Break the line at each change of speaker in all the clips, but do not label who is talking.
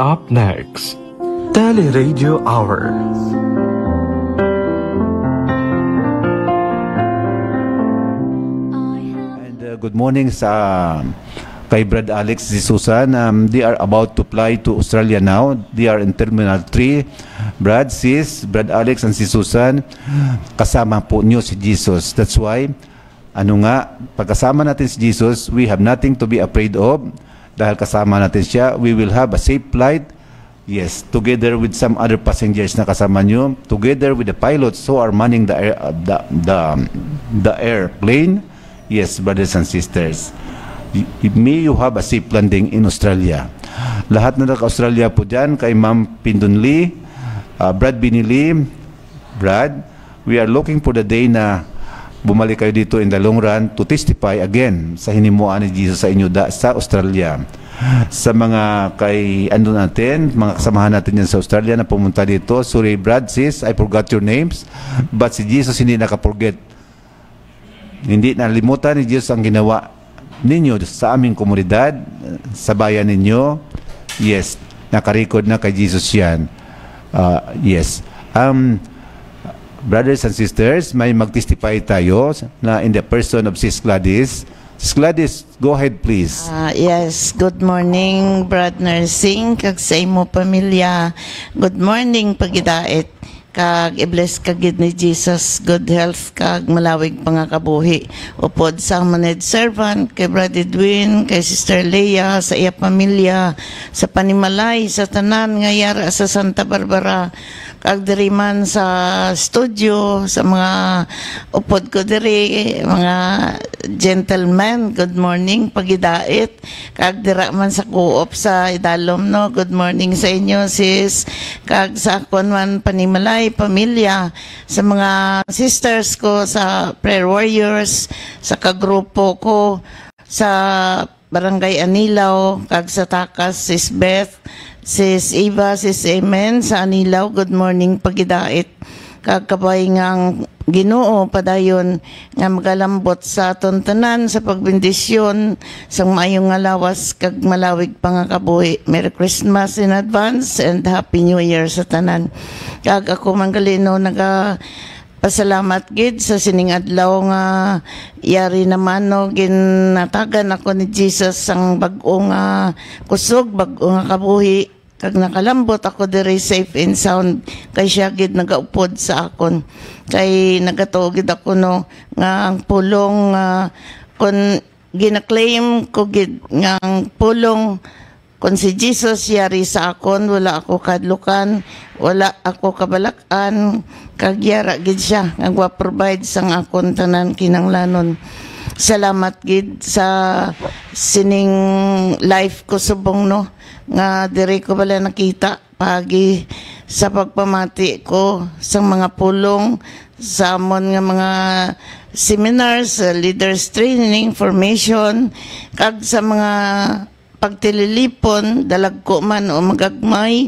up next, Tele Radio Hour.
And good morning sa kay Brad Alex si Susan. They are about to fly to Australia now. They are in Terminal 3. Brad, sis, Brad Alex and si Susan, kasama po niyo si Jesus. That's why, pagkasama natin si Jesus, we have nothing to be afraid of. Dahil kasama natin siya, we will have a safe flight. Yes, together with some other passengers na kasama nyo, together with the pilots who are manning the airplane. Yes, brothers and sisters, may you have a safe landing in Australia. Lahat na naka-Australia po dyan, kay Ma'am Pindon Lee, Brad Binili, Brad, we are looking for the day na bumalik kayo dito in the long run to testify again sa hinimuan ni Jesus sa inyo sa Australia. Sa mga natin, mga kasamahan natin yan sa Australia na pumunta dito, sorry Brad, sis, I forgot your names, but si Jesus hindi nakaporget. Hindi nalimutan ni Jesus ang ginawa ninyo sa aming komunidad, sa bayan ninyo. Yes, nakarecord na kay Jesus yan. Yes. Brothers and sisters, may mag-testify tayo na in the person of Sis Gladys. Sis Gladys, go ahead please.
Yes, good morning, Brad Nursing, kag sa imo pamilya. Good morning, pagidait. Kag i-bless kagid ni Jesus, good health, kag malawig pangakabuhi. Upod sa maned servant, kay Brad Edwin, kay Sister Leia, sa iya pamilya, sa Panimalay, sa tanan nga yara sa Santa Barbara, kag diri man sa studio, sa mga upod ko diri, mga gentlemen, good morning, pagidait. Kag dira man sa co-op sa Idalom, no, good morning sa inyo, sis. Kag sa akon man Panimalay, pamilya, sa mga sisters ko, sa Prayer Warriors, sa kagrupo ko, sa Barangay Anilaw, kag sa Takas, sis Beth, sis Eva, sis Amen, sa Anilaw, good morning, pagidait. Kakabay ngang Ginoo padayon nga magalambot sa aton tanan sa pagbendisyon sa maayong nga lawas kag malawig pa nga kabuhi. Merry Christmas in advance and Happy New Year sa tanan. Kag ako manggalino pasalamat gid sa sining adlaw nga yari naman no ginatagan ako ni Jesus ang bag-o nga kusog, bag-o nga kabuhi. Kag nakalambot ako diri safe and sound kay siya gid nagaupod sa akon. Kay nagatuo gid ako no nga ang pulong kon gina-claim ko gid nga ang pulong kon si Jesus yari sa akon, wala ako kadlukan, wala ako kabalakan, kag yara gid siya nga provide sang akon tanan kinanglanon. Salamat gid sa sining life ko subong no nga diri ko bala nakita pagi sa pagpamati ko sa mga pulong sa amon nga mga seminars, leaders training, formation, kag sa mga pagtililipon, dalag ko man o magagmay,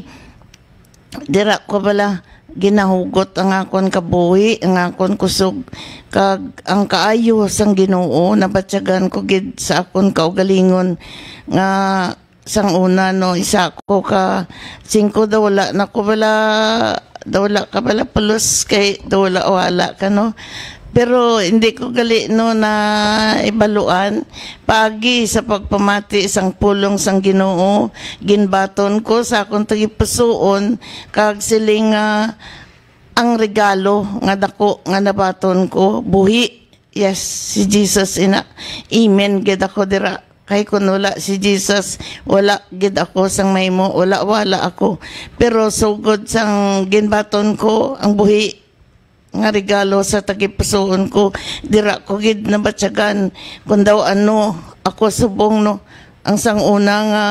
dira ko bala ginahugot ang akon kabuhi, ang akon kusog, kag ang kaayo sang Ginoo nabatyagan ko gid sa akon kaugalingon nga sang una no isa ko ka 5 daw wala na ko bala daw wala ka bala plus kay daw wala ka no. Pero hindi ko gali no na ibaluan pagi sa pagpamati sang pulong sang Ginoo ginbaton ko sa akong tagipusoon kag siling ang regalo nga dako nga nabaton ko buhi. Yes, si Jesus ina. Amen gid ako dira. Kay kun wala si Jesus, wala gid ako sang mahimo, wala ako. Pero so good sang ginbaton ko ang buhi nga regalo sa tagipusoon ko, dira ko gid nabatyagan kun daw ano ako subong no ang sang una nga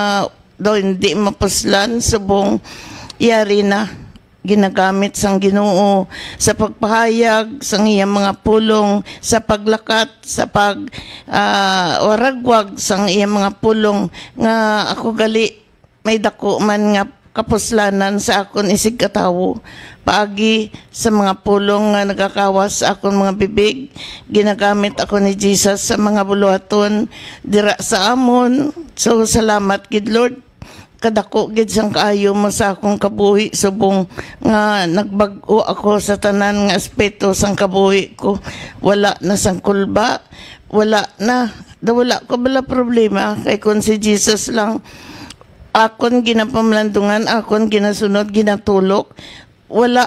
daw hindi mapuslan subong yari na ginagamit sang Ginoo sa pagpahayag sang iyang mga pulong sa paglakat sa waragwag sang iyang mga pulong nga ako gali may dako man nga kapuslanan sa akon isig katawo paagi sa mga pulong nga nagakawas sa akon mga bibig ginagamit ako ni Jesus sa mga buluhaton dira sa amon. So salamat gid Lord kadako gid sang kaayo mo sa akong kabuhi subong nga nagbag-o ako sa tanan nga aspeto sang kabuhi ko. Wala na sang kulba, wala ko bala problema kay kun si Jesus lang akon ginapamlandungan, akon ginasunod, ginatulok. Wala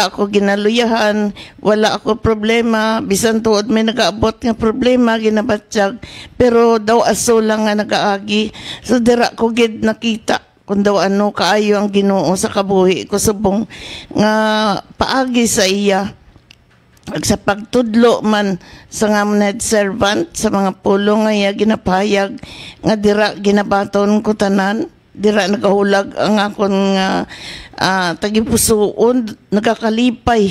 ako ginaluyahan, wala ako problema, bisan tuod may nagaabot nga problema, ginabatsyag, pero daw aso lang nga nagaagi. So dira ko gid nakita kung daw ano kaayo ang Ginoo sa kabuhi ko subong nga paagi sa iya. At sa pagtudlo man sa nga head servant, sa mga pulong nga iya ginapahayag, nga dira ginabaton ko tanan, dira nagahulag ang akon nga tagipusoon, nagakalipay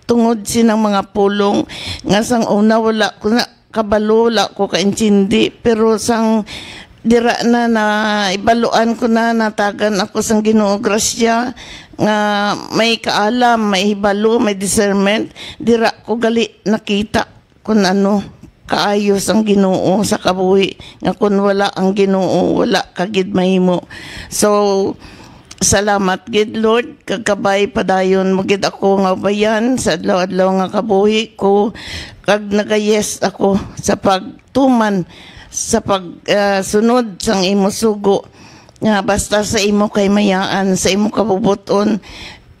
tungod sinang mga pulong nga sang una wala ko na kabalo, wala ko kaintindi, pero sang dira na ibaluan ko na natagan ako sang Ginoo grasya nga may kaalam, may hibalo, may discernment, dira ko gali nakita kung ano kaayos ang Ginoo sa kabuhi nga kun wala ang Ginoo wala kagid mahimo. So salamat gid Lord, kagkabay padayon mo gid ako nga bayan sa adlaw-adlaw nga kabuhi ko, kag nagayes ako sa pagtuman sa pagsunod sang imo sugo nga basta sa imo kay mayaan, sa imo kabubuton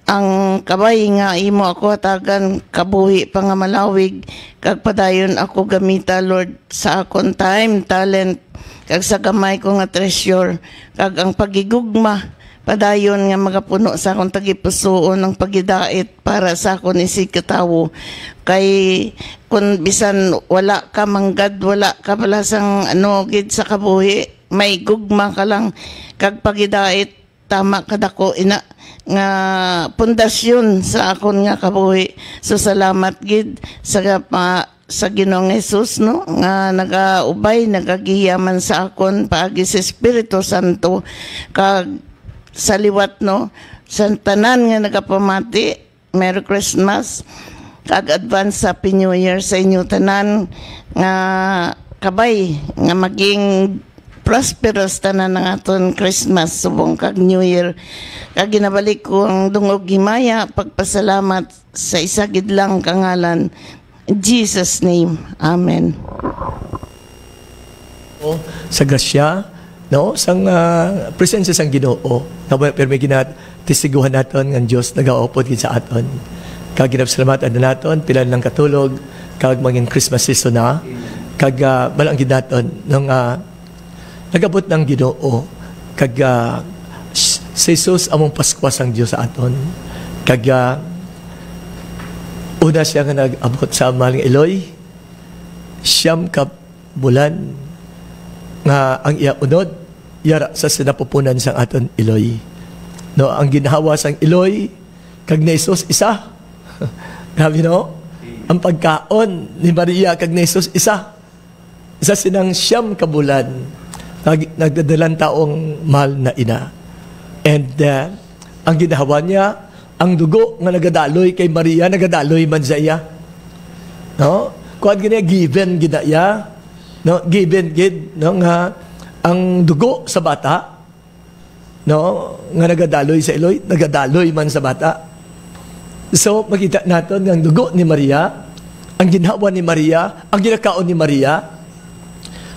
ang kabay nga imo ako hatagan kabuhi pa nga malawig, kag padayon ako gamita Lord sa akon time, talent, kag sa gamay ko nga treasure, kag ang pagigugma padayon nga magapuno sa akong tagipusoon ang pagidait para sa akon isikatawo. Kay kun bisan wala ka manggad, wala ka pala sang ano gid sa kabuhi, may gugma ka lang kag pagidait, tama kadako ina nga pundasyon sa akon nga kabuhi. So salamat gid sa Ginoong Hesus no nga nagaubay, nagagiyaman sa akon paagi sa Espiritu Santo, kag sa liwat no sa tanan nga nagapamati, Merry Christmas kag advance Happy New Year sa inyo tanan, nga kabay nga maging prosperous tanan ng aton Christmas subong kag New Year. Kag ginabalik ko ang dungog himaya, pagpasalamat sa isa gid lang kangalan, in Jesus name, amen.
Sa grasya no sang presensya sang Ginoo na pero may ginatistiguhan naton nga Dios nagaupod gid sa aton, kag ginapasalamat naton pila lang katulog kag maging Christmas season na, kag balang gid naton nung nagabot ng Ginoo, kag si Jesus among Pasko sang Dios sa aton, kag una siya nga nag-abot sa maling Eloy, siyam ka bulan nga ang iya unod yara sa sinapupunan sang aton Eloy no, ang ginhawa sang Eloy kag ni Jesus isa grabe no, ang pagkaon ni Maria kag ni Jesus isa sinang siyam ka bulan nagdadalang taong mahal na ina, and ang ginhawa niya, ang dugo nga nagadaloy kay Maria, nagadaloy man sa iya no, kuan gina given gid iya no, given gid no nga ang dugo sa bata no nga nagadaloy sa Eloy, nagadaloy man sa bata. So makita naton nga ang dugo ni Maria, ang ginhawa ni Maria, ang ginakaon ni Maria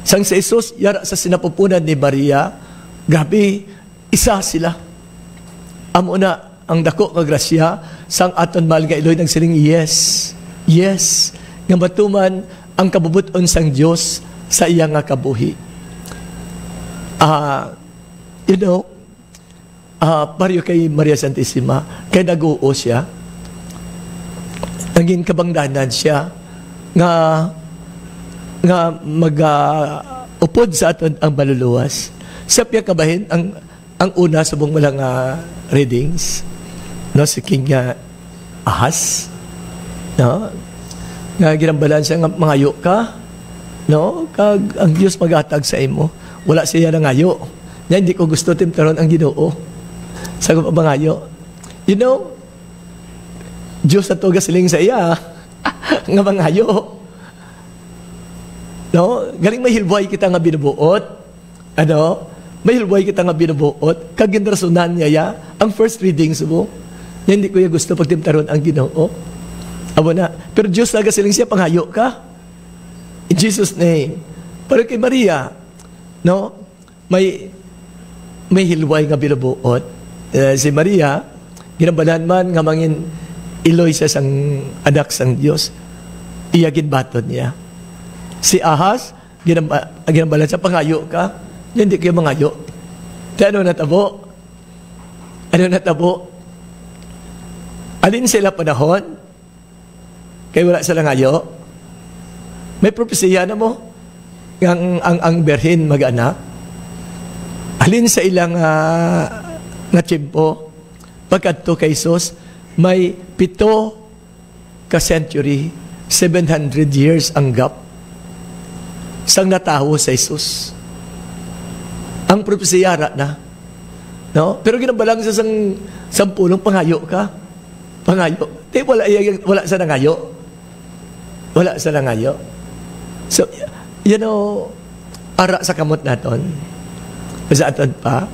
sang si Jesus yara sa sinapupunan ni Maria, grabe isa sila. Amo na ang dako nga grasya sang aton mahal nga Eloy nagsiling yes nga matuman ang kabubuton sang Dios sa iya nga kabuhi. Pareho kay Maria Santissima, kay nag-uo siya, naging kabangdanan siya nga upod sa aton ang maluluwas. Sapya kabahin ang una sa buong malang readings no, si King Ahaz no, nga ginambalan siya nga mangayo ka no, kag ang Dios magatag sa imo, wala siya nangayo nga hindi ko gusto timtaron ang Ginoo sa mangayo, you know, Dios na to gasiling sa iya nga mangayo no, galing mahilboy kita nga binubuot ano, may hilway kita nga binubuot, kag ginrasunan niya ya, ang first reading subo, yan hindi ko yung gusto pagtimtaron ang Ginoo. Abo na. Pero Diyos talaga siling siya, panghayo ka. In Jesus' name. Pero kay Maria, no, may hilway nga binubuot. Si Maria, ginambalan man nga mangin iloy sa sang anak sang Diyos, iyagin baton niya. Si Ahaz, ginambalan sa panghayo ka, hindi kayo mangayo. Ano natabo? Ano natabo? Alin sila panahon? Kaya wala sila ngayo? May propesya na mo? Ang berhin mag-anak? Alin sa ilang nga tiyempo? Pagkadto kay Jesus, may 7 ka century, 700 years ang gap. Sang nataho sa Jesus. Ang propesiyara na. No? Pero ginabalang sa sampulong panghayo ka. Panghayo. Di, wala sa nangayo. Wala sa nangayo. So, ara sa kamot naton. Sa aton pa,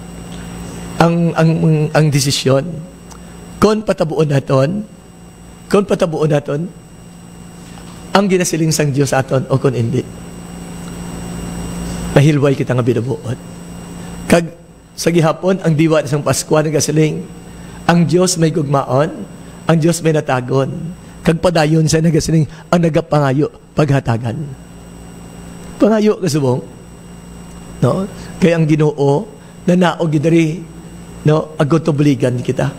ang desisyon, kung patabuon naton, ang ginasiling sang Diyos aton o kung hindi. Mahilway kita nga binubuot. Kag sa gihapon, ang diwa ng Pasko nagasiling, ang Diyos may gugmaon, ang Diyos may natagon. Kag padayon sa nagasiling, ang nagapangayo, paghatagan. Pangayo kasubong. No? Kaya ang Ginoo, na naog gidari, no? Agod buligan kita.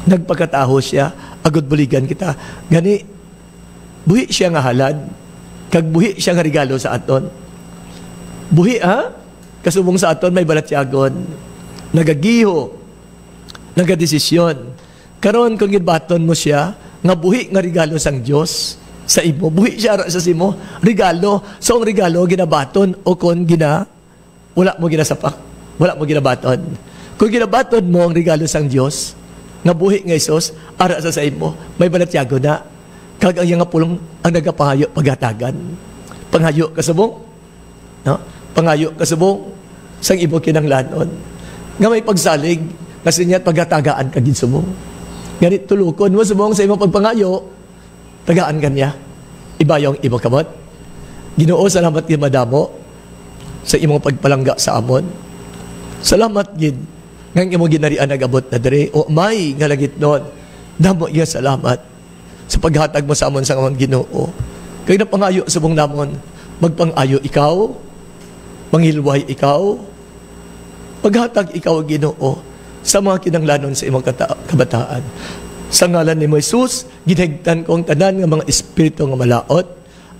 Nagpagkataho siya, agod buligan kita. Gani, buhi siya nga halad, kag buhi siya nga regalo sa aton. Buhi, ha? Kasubong sa aton may balatyagon, nagagiho, nagadesisyon. Karon kung gibaton mo siya, nga buhi nga regalo sang Dios sa imo, buhi siya sa simo, regalo. So ang regalo ginabaton o kung wala mo ginasapak, wala mo ginabaton. Kung ginabaton mo ang regalo sang Dios, nga buhi nga Isos, ara sa imo, may balatyagon na. Kag ang nga pulong ang nagapahayo paghatagan. Panghayo kasubong, no? Pangayo kasubong sang ibo kinanglanon nga may pagsalig kasi niya paghatagaan ka gid subong ganit tulukon mo subong sa imong pagpangayo tagaan kanya ibayong ibo kamot. Ginoo, salamat gid madamo sa imong pagpalangga sa amon. Salamat gid nga imong ginarian nagabot na diri o may nga lagit nun. Damo iya salamat sa paghatag mo sa amon sa amon Ginoo. Kay napangayo subong namon magpangayo ikaw, manghilway ikaw, paghatag ikaw Ginoo sa mga kinanglanon sa imong kabataan. Sa ngalan ni Jesus, ginhigtan kong tanan nga mga espiritu nga malaot,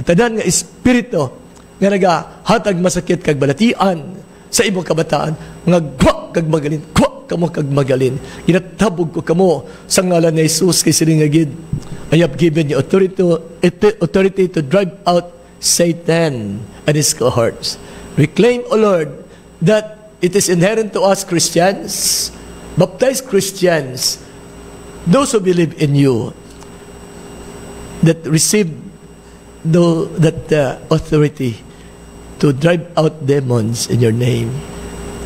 at tanan nga espiritu nga nagahatag masakit kag balatian sa imong kabataan, nga gwa kag magalin, gwa kamo kag magalin. Ginatabog ko kamo sa ngalan ni Jesus kay siningagid. I have given you authority to drive out Satan and his cohorts. We claim, O Lord, that it is inherent to us Christians, baptized Christians, those who believe in you, that receive that authority to drive out demons in your name.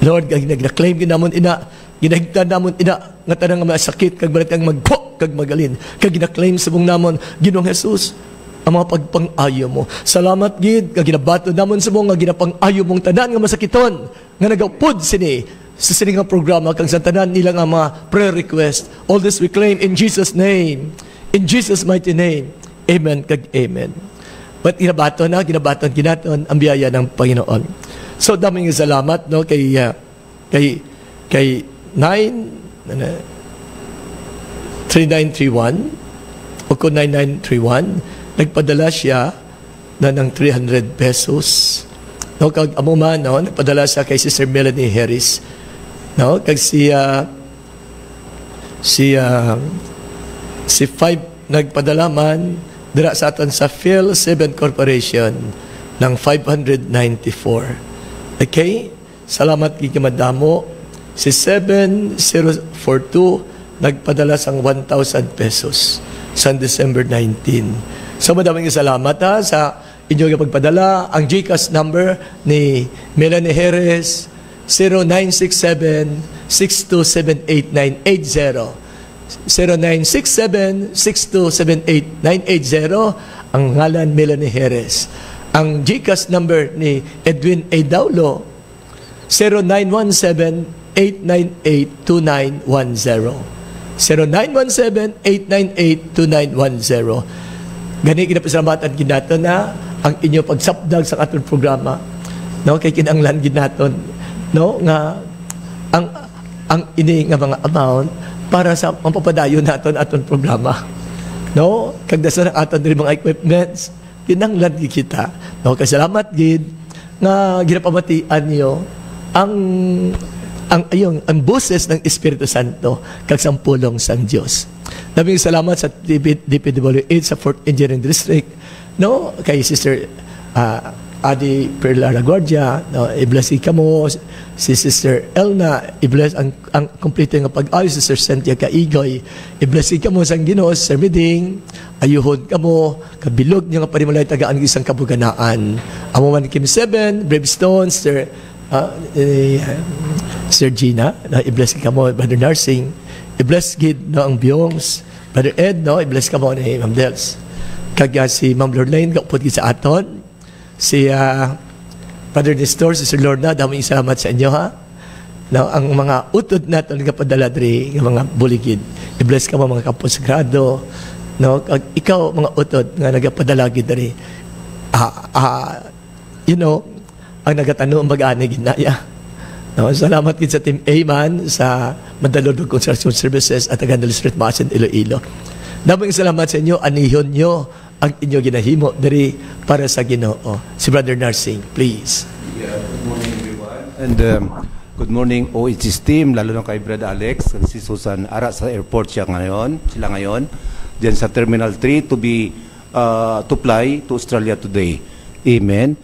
Lord, nag-claim ginamon ina, ginahigtan namon ina, nga tanang nga masakit, kag balat kang magkok, kag magalin, kag gina-claim sabong namon, Ginoong Jesus, ang mga pagpang-ayo mo. Salamat gid nga ginabato namon sa mga ginapang-ayo mong tanan nga masakiton nga nagaupod sini sa sini nga programa kang sa tanan nila nga mga prayer request. All this we claim in Jesus name. In Jesus mighty name. Amen kag amen. But ginabato ginaton ang biyaya ng Panginoon. So daming salamat no kay 3931 o kung 9931 nagpadala siya na ng 300 pesos. No, kag amo man no, nagpadala siya kay Sister Melanie Harris. No, kag si 5 nagpadala man dira sa aton sa Phil 7 Corporation ng 594. Okay? Salamat kay madamo. Si 7042 nagpadala sang 1,000 pesos sa December 19. So madaming salamat sa inyong pagpadala. Ang GCash number ni Melanie Harris 0967-6278980. 0967-6278980. Ang ngalan Melanie Jerez. Ang GCash number ni Edwin A. Daulo, 0917-898-2910. 0917-898-2910. Gani kinapasalamatan ginaton na ang inyo pagsapdag sa atong programa. No, kay kinanglan ginaton, no, nga ang ini nga mga amount para sa mampapadayon naton atong programa. No, kagdasan ang aton diri mga equipments, kinanglan gid kita. No, kay salamat gid nga ginapamatian niyo ang boses ng Espiritu Santo kag sampulong sang Dios. Maraming salamat sa DPWH sa 4th Engineering District, no, kay Sister Adi Perla Laguardia, no, i-bless ka mo, si Sister Elna, i-bless ang kompleto nga pag-ayos, Sister Cynthia Kaigoy, i-bless ka mo sang Ginoo, Sir Miding, ayuhon ka mo, kabilog niya nga parimalay tagaan ng isang kabuganaan. Amo man Kim 7, Bravestone, Sir Gina, i-bless ka mo, Brother Narsing, i-bless gid no ang Biongs, Brother Ed, no, i-bless ka mo ni Ma'am Dels. Kaya si Ma'am Lorraine, kaupod gid sa aton, si Brother Nestor, si Sir Lorna, daming salamat sa inyo, ha. Now, ang mga utod natin nga padala diri, nga mga buligid, i-bless ka mo mga kaposagrado, no, ikaw mga utod nga nagapadala gid diri. You know, ang nagatanong mag-ani ginaya. No, salamat gid sa Team Ayman sa Mandaluyong Construction Services at Agandal Street Masin Iloilo. Daming salamat sa inyo, anihon nyo ang inyo ginahimo diri para sa Ginoo. Si Brother Narsing, please.
Yeah, good morning everyone. And good morning OHS team, lalo na kay Brother Alex, si Susan Ara sa airport sila ngayon. Diyan sa Terminal 3 to fly to Australia today. Amen.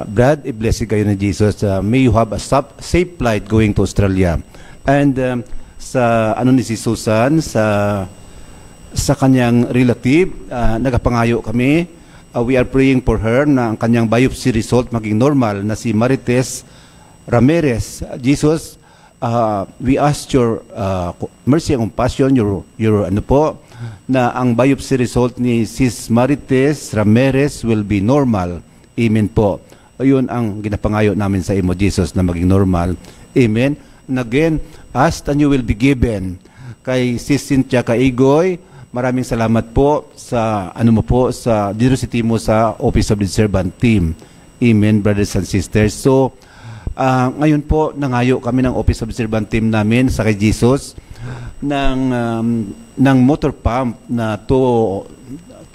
Brad, i-bless kayo ni Jesus. May you have a safe flight going to Australia. And sa ni si Susan, sa kanyang relative, nagapangayo kami. We are praying for her na ang kanyang biopsy result maging normal na si Marites Ramirez. Jesus, we ask your mercy and compassion, your na ang biopsy result ni Sis Marites Ramirez will be normal. Amen po. Ayun ang ginapangayo namin sa imo, Jesus, na maging normal. Amen. And again, ask and you will be given. Kay Sis Cynthia Kaigoy, maraming salamat po sa sa generosity mo sa Office of the Servant Team. Amen, brothers and sisters. So, ngayon po, nangayo kami ng Office of the Servant Team namin sa kay Jesus ng motor pump na to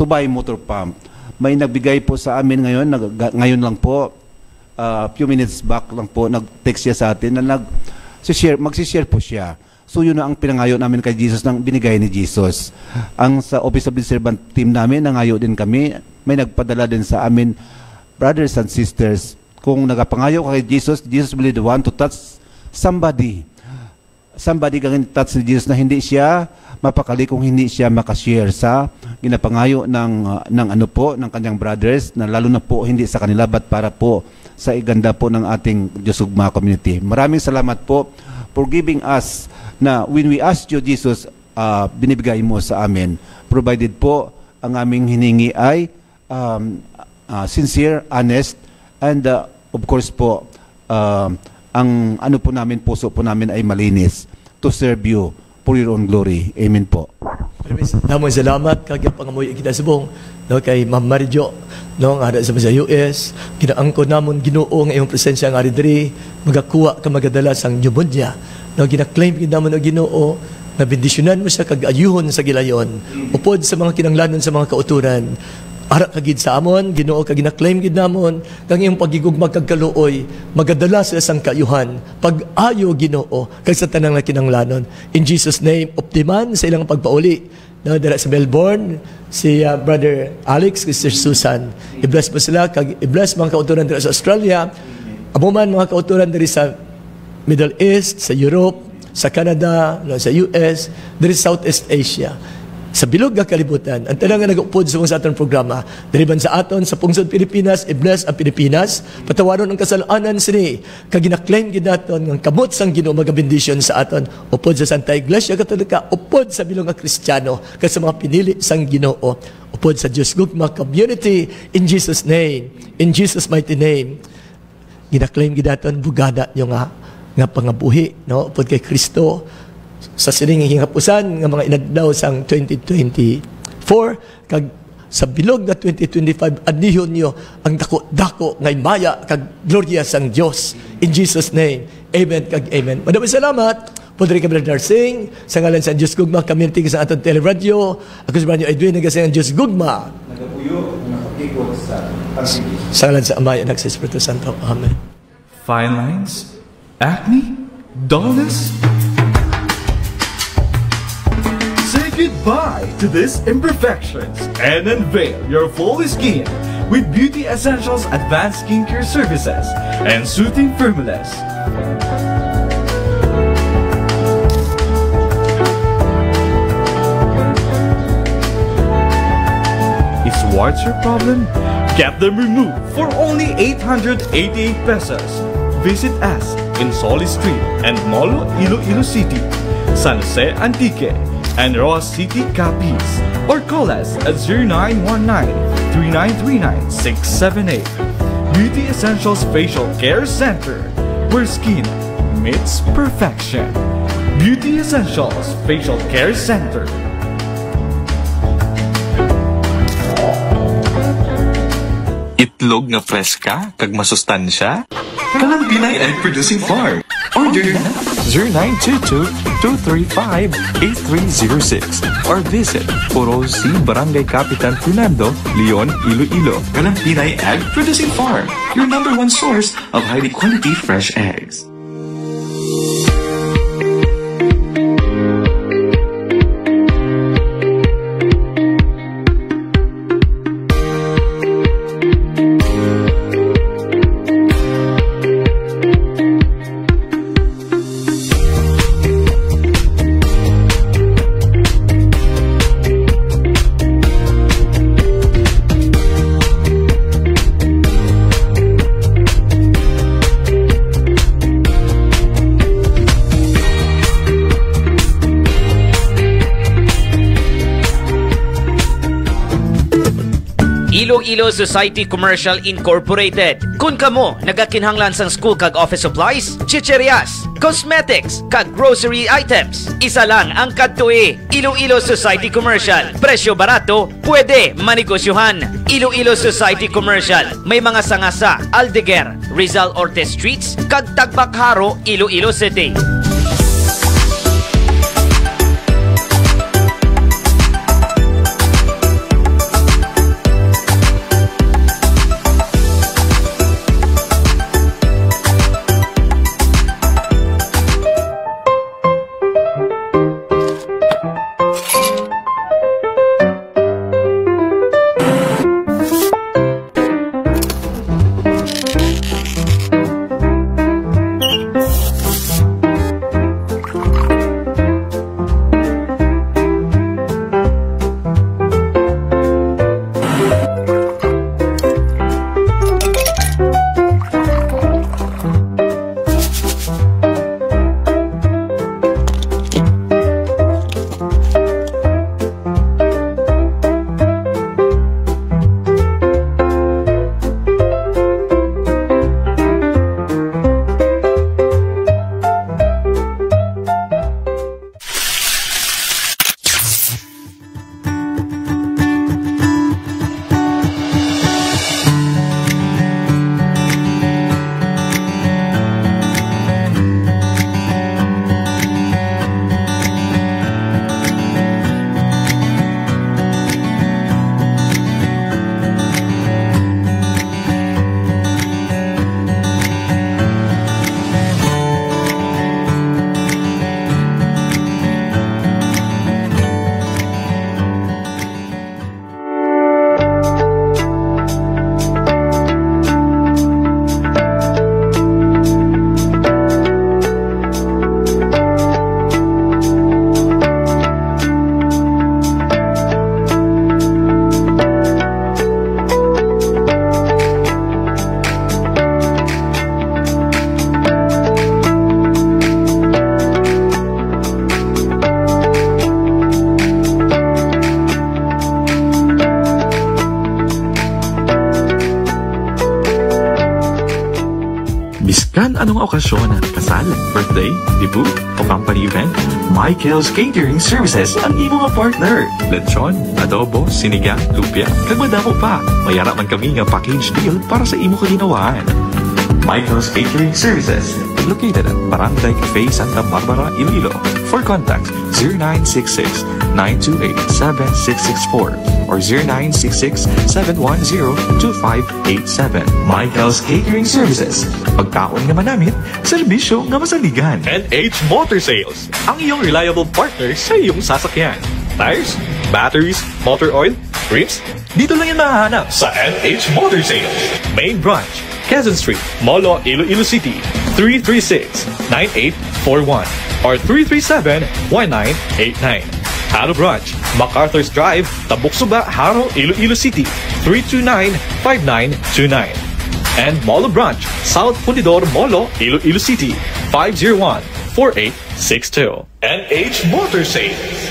buy motor pump. May nagbigay po sa amin ngayon lang po, few minutes back lang po, nag-text siya sa atin na magsishare po siya. So yun na ang pinangayo namin kay Jesus ng binigay ni Jesus. Ang sa Office of the Servant Team namin, nangayo din kami. May nagpadala din sa amin, brothers and sisters. Kung nagapangayo kay Jesus, Jesus will be the one to touch somebody. Somebody kang touch ni Jesus na hindi siya mapakali kung hindi siya makashare sa ginapangayo ng kanyang brothers, na lalo na po hindi sa kanila but para po sa iganda po ng ating Diyosugma community. Maraming salamat po for giving us na when we ask you, Jesus, binibigay mo sa amin. Provided po ang aming hiningi ay sincere, honest, and of course po, ang po namin, puso po namin ay malinis to serve you for your own glory. Amen po.
Namang salamat kag pangamoy kinasubong no kay Ma'am Marijo no nga sa US, ginaangko namon Ginoo nga iyong presensya nga diri magakuha ka magadala sang pneumonia. No gina-claim gid namon og Ginoo na bendisyonan mo sa kag-ayuhon sa gilayon upod sa mga kinanglanon sa mga kauturan. Ara kagid sa amon, Ginoo kag gina-claim gid namon kang iyong pagigugma kag kaluoy, magadala sa isang kaayuhan, pag-ayo Ginoo kag sa tanang kinanglanon. In Jesus name, optiman sa ilang pagpauli. No, dira sa Melbourne, si Brother Alex, Sister Susan. I-bless mo sila kag i-bless mga kauturan dira sa Australia. Amuman mga kauturan diri sa Middle East, sa Europe, sa Canada, no, sa US, diri sa Southeast Asia. sa bilog nga kalibutan, ang tanang nga nag-upod sa aton programa, diriban sa aton, sa pungsod Pilipinas, i-bless ang Pilipinas, patawaron ang kasalanan sini, kagina-claim gidaton, ng kamot sang Ginoo magabendisyon sa aton, upod sa Santa Iglesia Katolika, upod sa bilog nga Kristiyano, kasi mga pinili sang Ginoo, upod sa Diyos Gugma Community, in Jesus' name, in Jesus' mighty name, gina-claim gidaton, bugada nyo nga pangabuhi, no? Upod kay Kristo, sa sining hingapusan nga mga inadlaw sang 2024 kag sa bilog na 2025 adihon niyo ang dako-dako nga maya kag glorya sang Dios in Jesus name. Amen kag amen. Maraming salamat. Podre ka Brother Sing sa ngalan sa Diyos Gugma Community sa aton teleradio. Ako si Brother Edwin nga sa Diyos Gugma.
Nagapuyo nakakikot sa pagsigis.
Sa ngalan sa Ama, Anak, sa Espiritu Santo. Amen.
Fine lines, acne, dullness. Say goodbye to these imperfections and unveil your flawless skin with Beauty Essentials Advanced Skincare Services and Soothing Formulas. Is warts your problem? Get them removed for only 888 pesos. Visit us in Solis Street and Molo, Iloilo City, San Jose Antique, and Ross City, Capiz, or call us at 0919-3939-678. Beauty Essentials Facial Care Center, where skin meets perfection. Beauty Essentials Facial Care Center.
Itlog nga freska kag masustansya? Kanang Pinay Egg Producing Farm. Order na 0922-235-8306 or visit Puro C. Barangay Capitan Fernando, Leon, Iloilo. Kanang Pinay Egg Producing Farm, your #1 source of highly quality fresh eggs.
Iloilo Society Commercial Incorporated. Kung kamo nagakinhanglan sang school kag office supplies, chicheryas, cosmetics, kag grocery items, isa lang ang kadtoi. Iloilo Society Commercial. Presyo barato, pwede manegosyohan. Iloilo Society Commercial. May mga sangasa, Aldeguer, Rizal Ortiz Streets, kag Tagbakharo, Iloilo City.
anong okasyon, kasal, birthday, debut, o company event, Michael's Catering Services ang imong partner. Lechon, adobo, sinigang, lumpia, kag madamo pa. Mayara man kami nga package deal para sa imo kaginawaan. Michael's Catering Services, located at Barangay Cafe Santa Barbara, Iloilo. For contacts, 0966-928-7664 or 0966-710-2587. Michael's Catering Services. Pagkaon nga manamit, serbisyo nga masaligan.
NH Motor Sales, ang iyong reliable partner sa iyong sasakyan. Tires, batteries, motor oil, rims, dito lang yan mahahanap sa NH Motor Sales. Main branch, Quezon Street, Molo, Iloilo City, 336-9841 or 337-1989. Haro Branch, MacArthur's Drive, Tabuk Suba, Haro, Iloilo City, 329-5929. And Molo Branch, South Fundidor, Molo, Iloilo City, 501-4862. NH Motor Sales.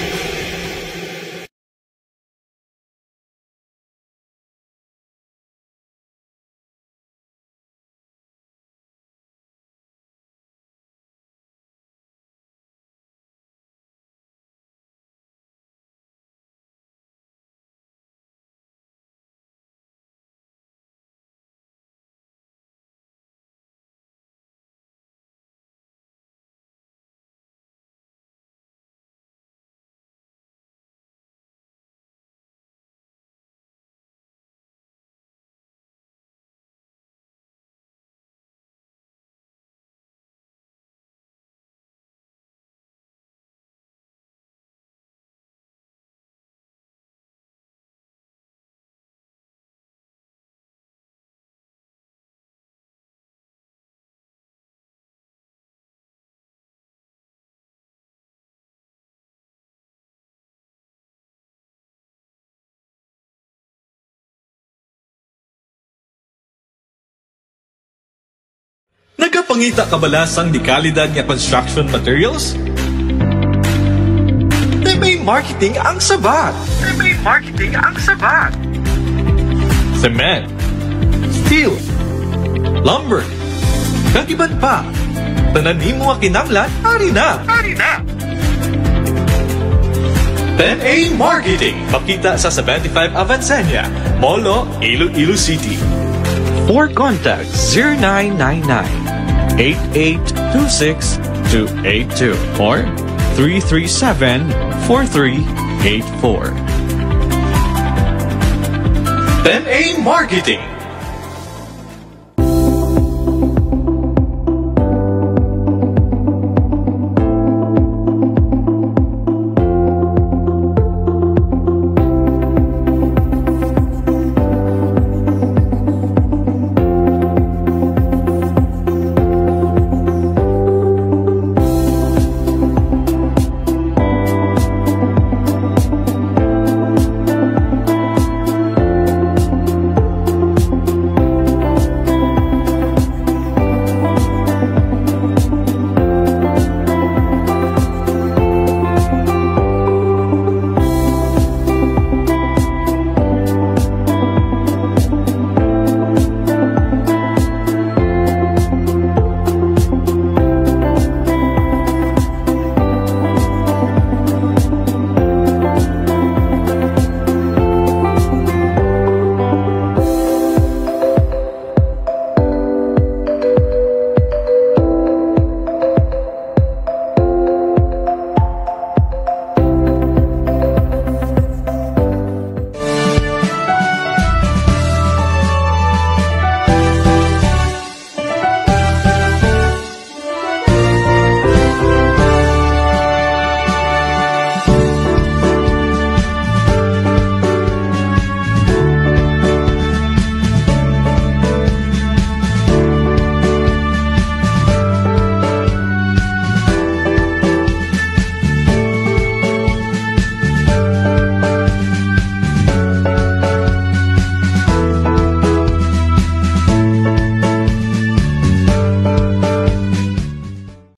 Nagapangita ka bala sang di kalidad nga construction materials? May marketing ang sabat. Cement, steel, lumber, kag iban pa. Tanan nimo nga kinahanglan, ari na. 10A Marketing. Makita sa 75 Avancenia, Molo, Iloilo City. For contacts, 0999-8826-282 or 337-4384. 10A Marketing.